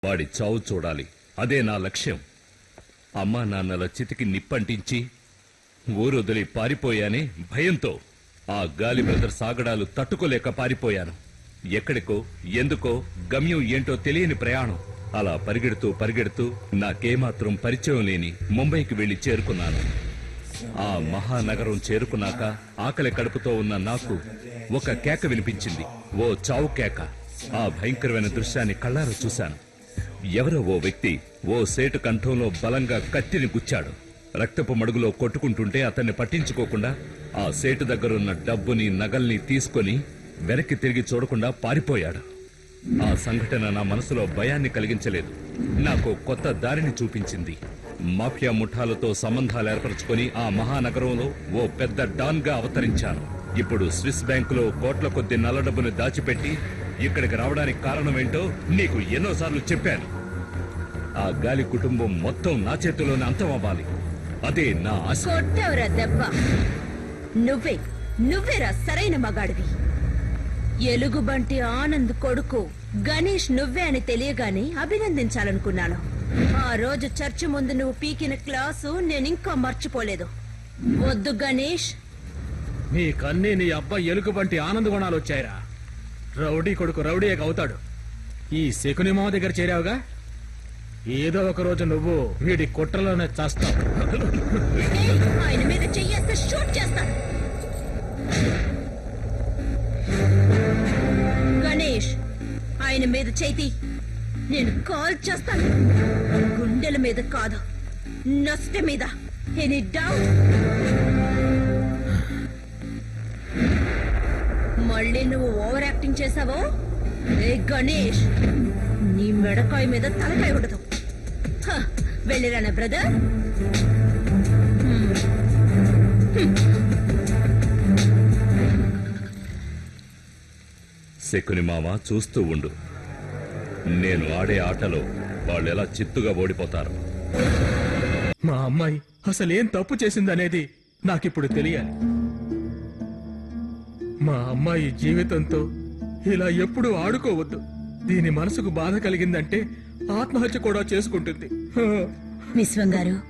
వాడి చావు చూడాలి, అదే నా లక్ష్యం. అమ్మా నాన్నల చితికి నిప్పంటించి ఊరొదిలి పారిపోయానే భయంతో. ఆ గాలి బ్రదర్స్ ఆగడాలు తట్టుకోలేక పారిపోయాను. ఎక్కడికో ఎందుకో గమ్యం ఏంటో తెలియని ప్రయాణం. అలా పరిగెడుతూ పరిగెడుతూ నాకేమాత్రం పరిచయం లేని ముంబైకి వెళ్లి చేరుకున్నాను. ఆ మహానగరం చేరుకున్నాక ఆకలి కడుపుతో ఉన్న నాకు ఒక కేక వినిపించింది. ఓ చావు కేక. ఆ భయంకరమైన దృశ్యాన్ని కళ్ళారా చూశాను. ఎవరో ఓ వ్యక్తి ఓ సేటు కంఠంలో బలంగా కత్తిని గుచ్చాడు. రక్తపు మడుగులో కొట్టుకుంటుంటే అతన్ని పట్టించుకోకుండా ఆ సేటు దగ్గరున్న డబ్బుని నగల్ని తీసుకొని వెనక్కి తిరిగి చూడకుండా పారిపోయాడు. ఆ సంఘటన నా మనసులో భయాన్ని కలిగించలేదు, నాకు కొత్త దారిని చూపించింది. మాఫియా ముఠాలతో సంబంధాలు ఏర్పరచుకొని ఆ మహానగరంలో ఓ పెద్ద డాన్ గా అవతరించాను. ఇప్పుడు స్విస్ బ్యాంకులో కోట్ల కొద్ది నల్ల డబ్బును దాచిపెట్టి ఇక్కడికి రావడానికి కారణమేంటో నీకు ఎన్నోసార్లు చెప్పాను. ఆ గాలి కుటుంబం మొత్తం నా చేతిలోనే అంతమవ్వాలి, అదే నా ఆశ. కొట్టవరా దెబ్బ. నువ్వేరా సరైన మగాడివి. ఎలుగుబంటి ఆనంద్ కొడుకు గణేష్ నువ్వే అని తెలియగానే అభినందించాలనుకున్నాను. ఆ రోజు చర్చి ముందు నువ్వు పీకిన క్లాసు నేనింకా మర్చిపోలేదు. వద్దు గణేష్. నీకన్నీ నీ అబ్బాయి ఎలుగుబంటి ఆనంద గుణాలు వచ్చాయిరా. రౌడీ కొడుకు రౌడీయే అవుతాడు. ఈ శకుని మామ దగ్గర చేరావుగా, ఏదో ఒక రోజు నువ్వు వీడి కుట్రలోనే చేస్తావు. ఆయన మీద చెయ్యేస్తే షూట్ చేస్తాను. గణేష్, ఆయన మీద చేతి నేను కాల్ చేస్తాను. గుండెల మీద కాదు, నష్ట మీద. Any doubt? మళ్ళీ నువ్వు ఓవర్ యాక్టింగ్ చేసావో ఏ గణేష్, నీ మెడకాయ మీద తలకాయ ఉండదు. వెళ్ళిరానా బ్రదర్? శకుని మామ, చూస్తూ ఉండు. నేను ఆడే ఆటలో వాళ్ళెలా చిత్తుగా ఓడిపోతారు. మా అమ్మాయి అసలేం తప్పు చేసిందనేది నాకిప్పుడు తెలియాలి. మా అమ్మాయి జీవితంతో ఇలా ఎప్పుడూ ఆడుకోవద్దు. దీని మనసుకు బాధ కలిగిందంటే ఆత్మహత్య కూడా చేసుకుంటుంది. విశ్వం గారు,